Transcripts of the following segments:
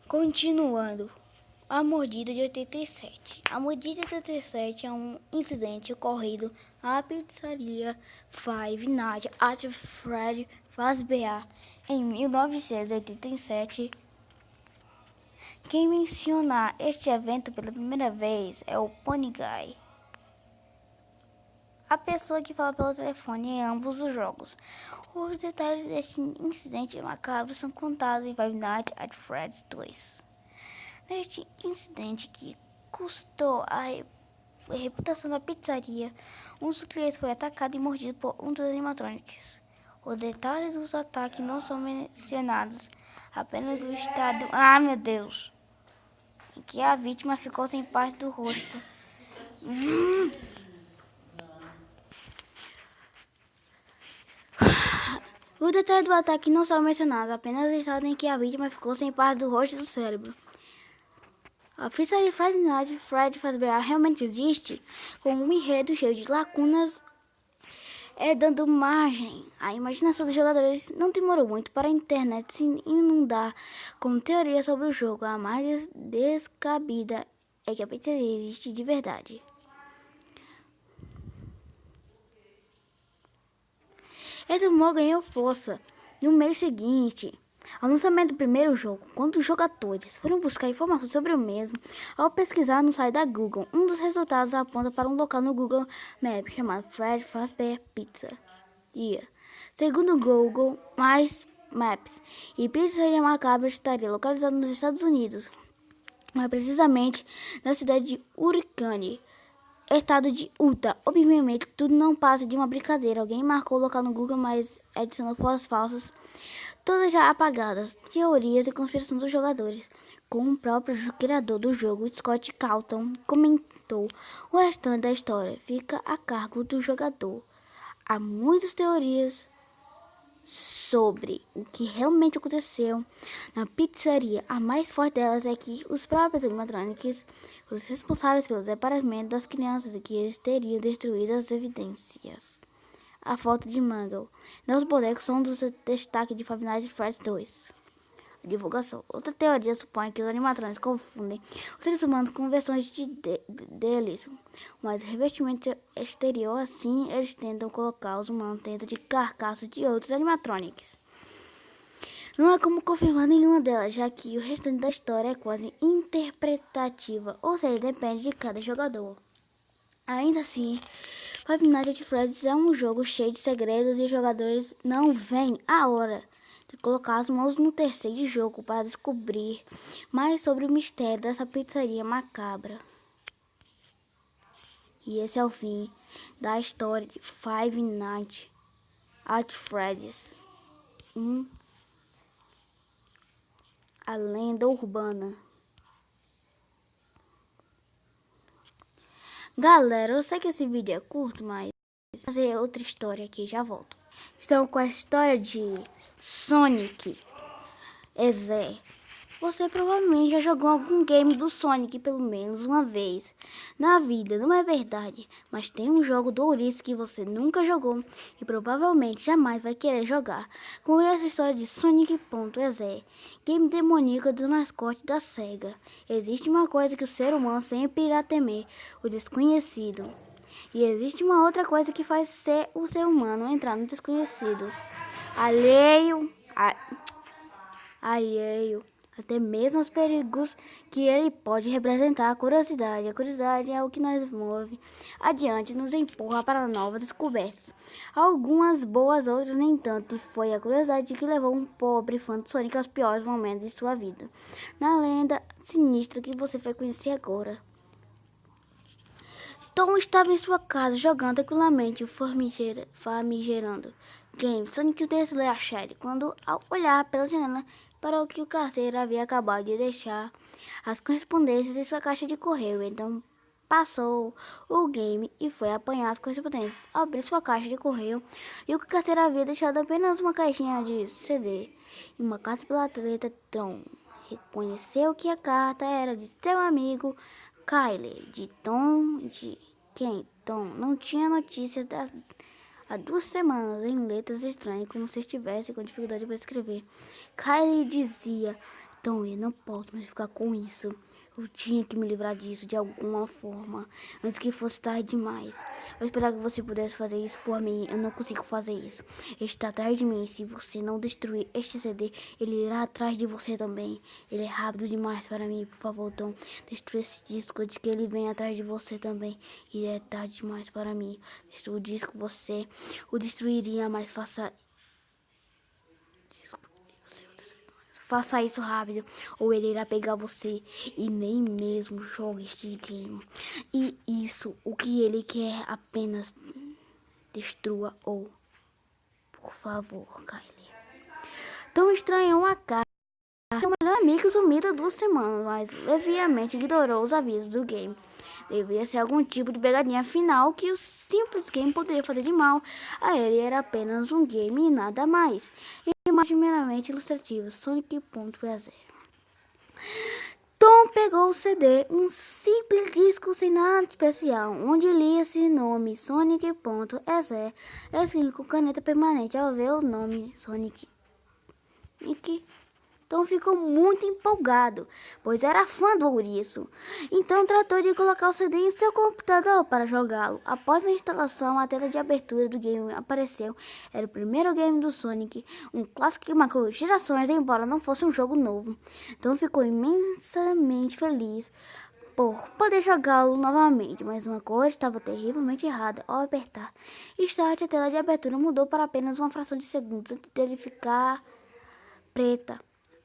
Continuando, a mordida de 87. A mordida de 87 é um incidente ocorrido na pizzaria Five Nights at Freddy's Fazbear em 1987. Quem menciona este evento pela primeira vez é o Pony Guy, a pessoa que fala pelo telefone em ambos os jogos. Os detalhes deste incidente macabro são contados em Five Nights at Freddy's 2. Neste incidente que custou a reputação da pizzaria, um dos clientes foi atacado e mordido por um dos animatrônicos. Os detalhes dos ataques não são mencionados, apenas o estado, meu Deus, em que a vítima ficou sem parte do rosto. Os detalhes do ataque não são mencionados, apenas o estado em que a vítima ficou sem parte do rosto e do cérebro. A pizzaria Five Nights at Freddy's Fazbear realmente existe, com um enredo cheio de lacunas, dando margem à imaginação dos jogadores. Não demorou muito para a internet se inundar com teorias sobre o jogo. A mais descabida é que a pizzaria existe de verdade. Esse rumor ganhou força no mês seguinte ao lançamento do primeiro jogo, quando os jogadores foram buscar informações sobre o mesmo. Ao pesquisar no site da Google, um dos resultados aponta para um local no Google Maps chamado Freddy's Fazbear Pizza. Segundo o Google Maps, e Pizzaria Macabra estaria localizado nos Estados Unidos, mais precisamente na cidade de Hurricane, estado de Utah. Obviamente, tudo não passa de uma brincadeira. Alguém marcou o local no Google, mas adicionou fotos falsas, todas já apagadas. Teorias e conspiração dos jogadores. Com o próprio criador do jogo, Scott Calton, comentou: o restante da história fica a cargo do jogador. Há muitas teorias sobre o que realmente aconteceu na pizzaria. A mais forte delas é que os próprios animatrônicos foram os responsáveis pelo desaparecimento das crianças e que eles teriam destruído as evidências. A foto de Mangle. Os bonecos são um dos destaques de Five Nights at Freddy's 2. A divulgação. Outra teoria supõe que os animatrônicos confundem os seres humanos com versões deles, mas o revestimento exterior, assim, eles tentam colocar os humanos dentro de carcaças de outros animatrônicos. Não há como confirmar nenhuma delas, já que o restante da história é quase interpretativa, ou seja, depende de cada jogador. Ainda assim, Five Nights at Freddy's é um jogo cheio de segredos e os jogadores não veem a hora de colocar as mãos no terceiro jogo para descobrir mais sobre o mistério dessa pizzaria macabra. E esse é o fim da história de Five Nights at Freddy's, a lenda urbana. Galera, eu sei que esse vídeo é curto, mas vou fazer outra história aqui, já volto. Estamos com a história de Sonic Exe. Você provavelmente já jogou algum game do Sonic pelo menos uma vez na vida, não é verdade? Mas tem um jogo do Ouriço que você nunca jogou e provavelmente jamais vai querer jogar. Com essa história de Sonic.exe, game demoníaco do mascote da SEGA. Existe uma coisa que o ser humano sempre irá temer: o desconhecido. E existe uma outra coisa que faz o ser humano entrar no desconhecido: alheio até mesmo os perigos que ele pode representar. A curiosidade é o que nos move adiante, nos empurra para novas descobertas. Algumas boas, outras nem tanto. E foi a curiosidade que levou um pobre fã de Sonic aos piores momentos de sua vida, na lenda sinistra que você vai conhecer agora. Tom estava em sua casa jogando tranquilamente o famigerando game Sonic the Slasher, quando, ao olhar pela janela para o que o carteiro havia acabado de deixar as correspondências em sua caixa de correio, então passou o game e foi apanhar as correspondências. Abriu sua caixa de correio e o carteiro havia deixado apenas uma caixinha de CD e uma carta pela atleta Tom. Reconheceu que a carta era de seu amigo Kylie, de Tom, de quem Tom não tinha notícias há 2 semanas, em letras estranhas, como se estivesse com dificuldade para escrever. Kylie dizia: Então eu não posso mais ficar com isso. Eu tinha que me livrar disso de alguma forma, antes que fosse tarde demais. Eu esperava que você pudesse fazer isso por mim. Eu não consigo fazer isso. Ele está atrás de mim. Se você não destruir este CD, ele irá atrás de você também. Ele é rápido demais para mim. Por favor, Tom, destrua esse disco antes que ele venha atrás de você também. Ele é tarde demais para mim. Destrua o disco, você o destruiria, mas faça... Faça isso rápido, ou ele irá pegar você e nem mesmo jogue este game. E isso, o que ele quer, apenas destrua ou... Por favor, Kylie. Tão estranho a cara. Seu melhor amigo sumiu há 2 semanas, mas leviamente ignorou os avisos do game. Devia ser algum tipo de pegadinha final que o simples game poderia fazer de mal. A ele era apenas um game e nada mais. Imagem meramente ilustrativa, Sonic.exe. Tom pegou o CD, um simples disco sem nada especial, onde lia-se nome Sonic.exe, escrito com caneta permanente. Ao ver o nome Sonic, Tom ficou muito empolgado, pois era fã do ouriço. Então tratou de colocar o CD em seu computador para jogá-lo. Após a instalação, a tela de abertura do game apareceu. Era o primeiro game do Sonic, um clássico que marcou gerações, embora não fosse um jogo novo. Tom ficou imensamente feliz por poder jogá-lo novamente, mas uma coisa estava terrivelmente errada. Ao apertar Start, a tela de abertura mudou para apenas uma fração de segundos antes dele ficar preta.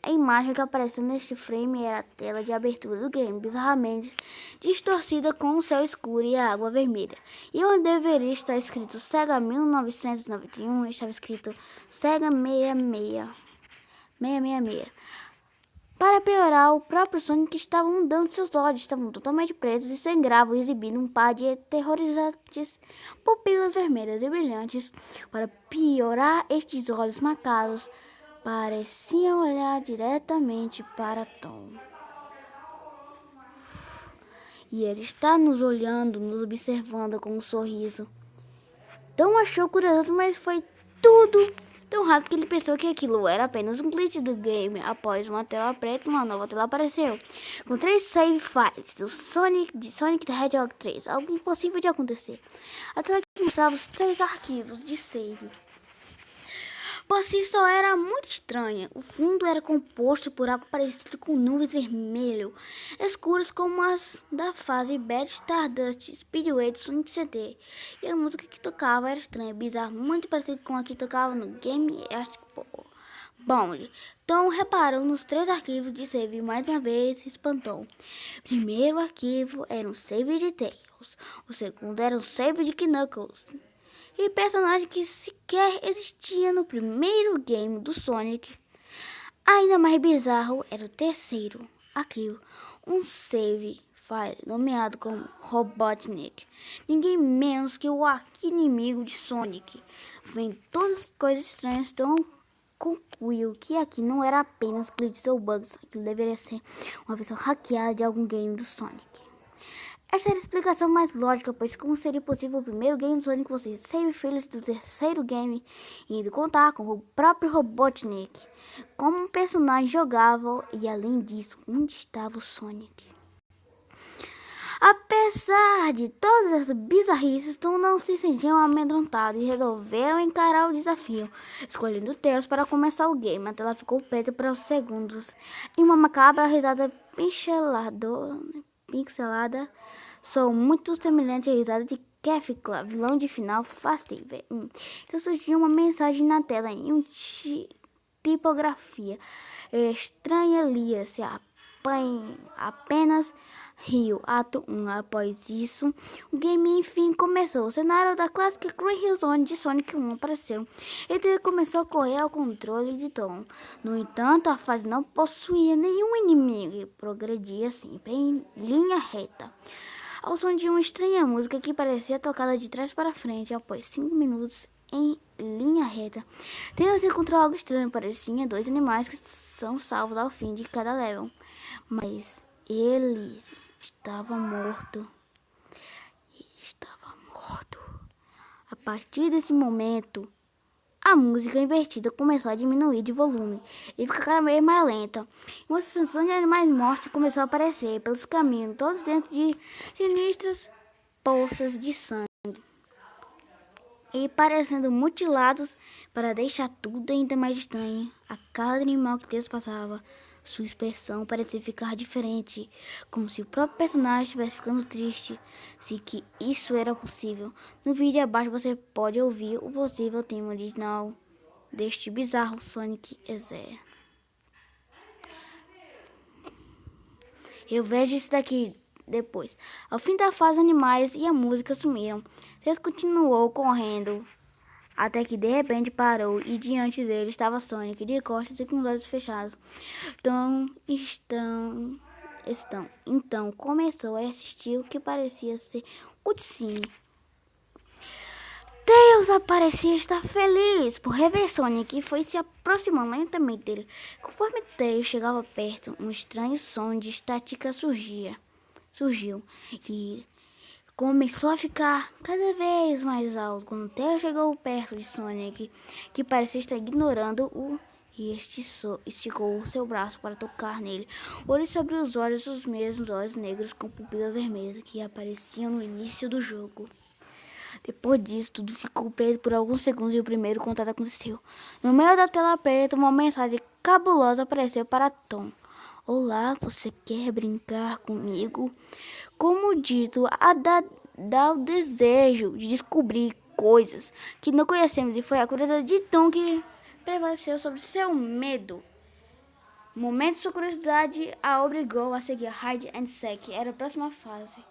A imagem que apareceu neste frame era a tela de abertura do game, bizarramente distorcida com o céu escuro e a água vermelha. E onde deveria estar escrito Sega 1991, estava escrito Sega 666. Para piorar, o próprio Sonic estava mudando seus olhos, estavam totalmente pretos e sangravam, exibindo um par de aterrorizantes pupilas vermelhas e brilhantes. Para piorar, estes olhos macabros pareciam olhar diretamente para Tom. E ele está nos olhando, nos observando com um sorriso. Tom achou curioso, mas foi tudo tão rápido que ele pensou que aquilo era apenas um glitch do game. Após uma tela preta, uma nova tela apareceu, com 3 save files do Sonic the Hedgehog 3, algo impossível de acontecer. A tela que mostrava os 3 arquivos de save. Por si só era muito estranha. O fundo era composto por algo parecido com nuvens vermelho, escuras como as da fase Bad Stardust Speedway do Sonic CD. E a música que tocava era estranha, bizarra, muito parecida com a que tocava no Game Bond. Tom reparou nos 3 arquivos de save e mais uma vez se espantou. O primeiro arquivo era um save de Tails, o segundo era um save de Knuckles, e personagem que sequer existia no primeiro game do Sonic. Ainda mais bizarro era o terceiro arquivo, um save file nomeado como Robotnik, ninguém menos que o arqui-inimigo de Sonic. Vendo todas as coisas estranhas, Tom concluiu que aqui não era apenas glitches ou bugs, aquilo deveria ser uma versão hackeada de algum game do Sonic. Essa era a explicação mais lógica, pois como seria possível o primeiro game do Sonic fosse save files do terceiro game, indo contar com o próprio Robotnik como um personagem jogável, e além disso, onde estava o Sonic? Apesar de todas as bizarrices, Tom não se sentia amedrontado e resolveu encarar o desafio, escolhendo Tails para começar o game. A tela ficou preta por uns segundos e uma macabra risada pixelada sou muito semelhante à risada de Kefka, vilão de Final Fantasy. Então surgiu uma mensagem na tela em tipografia estranha, lia-se apenas Rio, ato 1. Após isso, o game enfim começou. O cenário da clássica Green Hill Zone de Sonic 1 apareceu. Ele começou a correr ao controle de Tom. No entanto, a fase não possuía nenhum inimigo e progredia sempre em linha reta, ao som de uma estranha música que parecia tocada de trás para frente. Após 5 minutos em linha reta, Tails encontrou algo estranho. Parecia 2 animais que são salvos ao fim de cada level, mas ele estava morto. A partir desse momento, A música invertida começou a diminuir de volume e ficar cada vez mais lenta. Uma sensação de animais mortos começou a aparecer pelos caminhos, todos dentro de sinistras poças de sangue e parecendo mutilados para deixar tudo ainda mais estranho. A cada animal que Deus passava, sua expressão parecia ficar diferente, como se o próprio personagem estivesse ficando triste, se que isso era possível. No vídeo abaixo você pode ouvir o possível tema original deste bizarro Sonic Ezer. Eu vejo isso daqui depois. Ao fim da fase, animais e a música sumiram. Deus continuou correndo até que de repente parou e diante dele estava Sonic de costas e com os olhos fechados. Então começou a assistir o que parecia ser cutscene. Tails parecia estar feliz por rever Sonic e foi se aproximando lentamente dele. Conforme Tails chegava perto, um estranho som de estática surgiu e começou a ficar cada vez mais alto. Quando Tails chegou perto de Sonic, que parecia estar ignorando-o, e esticou o seu braço para tocar nele. Olhos sobre os olhos, os mesmos olhos negros com pupilas vermelhas que apareciam no início do jogo. Depois disso, tudo ficou preto por alguns segundos e o primeiro contato aconteceu. No meio da tela preta, uma mensagem cabulosa apareceu para Tom. Olá, você quer brincar comigo? Como dito, dá o desejo de descobrir coisas que não conhecemos e foi a curiosidade de Tom que prevaleceu sobre seu medo. No momento, sua curiosidade a obrigou a seguir Hide and Seek. Era a próxima fase.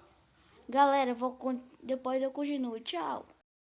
Galera, depois eu continuo. Tchau.